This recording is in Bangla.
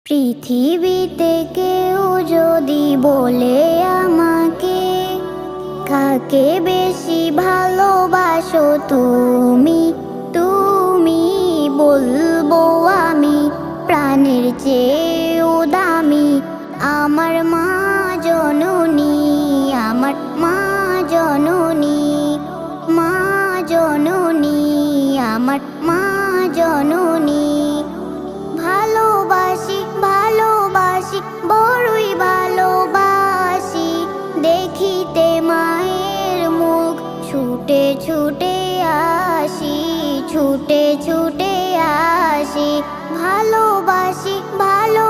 পৃথিবীতে কেউ যদি বলে আমাকে, কাকে বেশি ভালোবাসো তুমি, তুমি বলবো আমি প্রাণের চেয়েও দামি আমার মা জননী, আমার মা জননী, মা জননী, আমার মা জননী। ভালোবাসি ভালোবাসি বড়ই ভালোবাসি, দেখিতে মায়ের মুখ ছুটে ছুটে আসি, ছুটে ছুটে আসি। ভালোবাসি ভালো